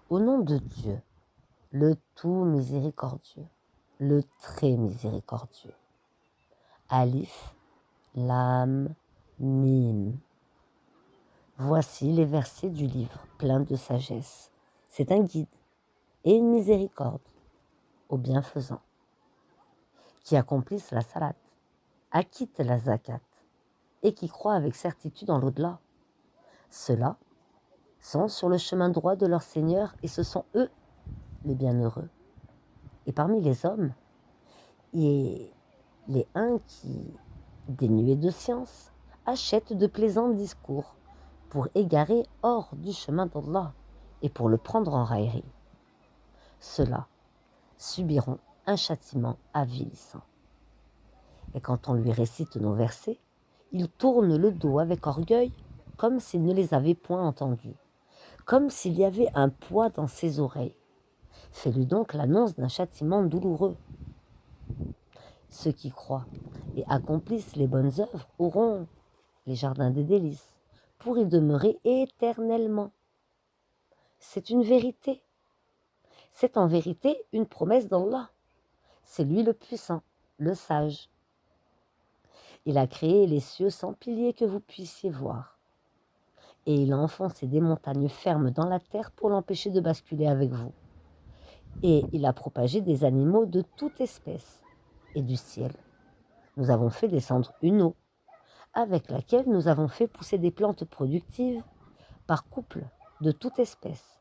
Au nom de Dieu, le tout miséricordieux, le très miséricordieux. Alif, Lam, Mim. Voici les versets du livre plein de sagesse. C'est un guide et une miséricorde aux bienfaisants qui accomplissent la salat, acquittent la zakat et qui croient avec certitude en l'au-delà. Ceux-là sont sur le chemin droit de leur Seigneur et ce sont eux les bienheureux. Et parmi les hommes, il y a les uns qui, dénués de science, achètent de plaisants discours pour égarer hors du chemin d'Allah et pour le prendre en raillerie. Ceux-là subiront un châtiment avilissant. Et quand on lui récite nos versets, il tourne le dos avec orgueil comme s'il ne les avait point entendus, comme s'il y avait un poids dans ses oreilles. Fais-lui donc l'annonce d'un châtiment douloureux. Ceux qui croient et accomplissent les bonnes œuvres auront les jardins des délices pour y demeurer éternellement. C'est une vérité. C'est en vérité une promesse d'Allah. C'est lui le puissant, le sage. Il a créé les cieux sans piliers que vous puissiez voir. Et il a enfoncé des montagnes fermes dans la terre pour l'empêcher de basculer avec vous. Et il a propagé des animaux de toute espèce. Et du ciel, nous avons fait descendre une eau, avec laquelle nous avons fait pousser des plantes productives par couple de toute espèce.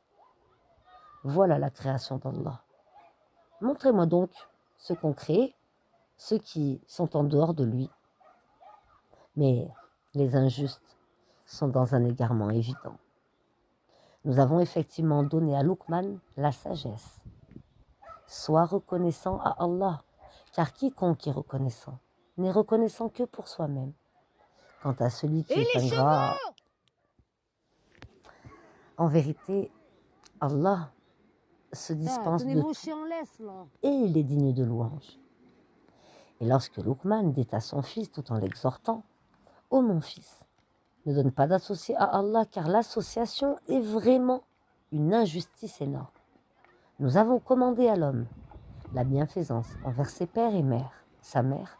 Voilà la création d'Allah. Montrez-moi donc ce qu'ont créé ceux qui sont en dehors de lui. Mais les injustes sont dans un égarement évident. Nous avons effectivement donné à Luqman la sagesse. Sois reconnaissant à Allah, car quiconque est reconnaissant n'est reconnaissant que pour soi-même. Quant à celui qui est ingrat, en vérité, Allah se dispense de tout et il est digne de louange. Et lorsque Luqman dit à son fils tout en l'exhortant, « Ô mon fils, ne donne pas d'associé à Allah car l'association est vraiment une injustice énorme. Nous avons commandé à l'homme la bienfaisance envers ses pères et mères, sa mère,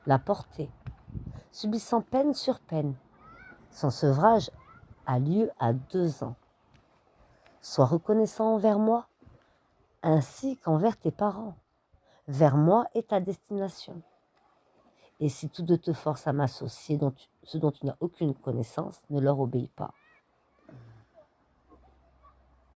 la portée, subissant peine sur peine. Son sevrage a lieu à 2 ans. Sois reconnaissant envers moi, ainsi qu'envers tes parents. Vers moi est ta destination. Et si tous deux te forcent à m'associer ce dont tu n'as aucune connaissance, ne leur obéis pas.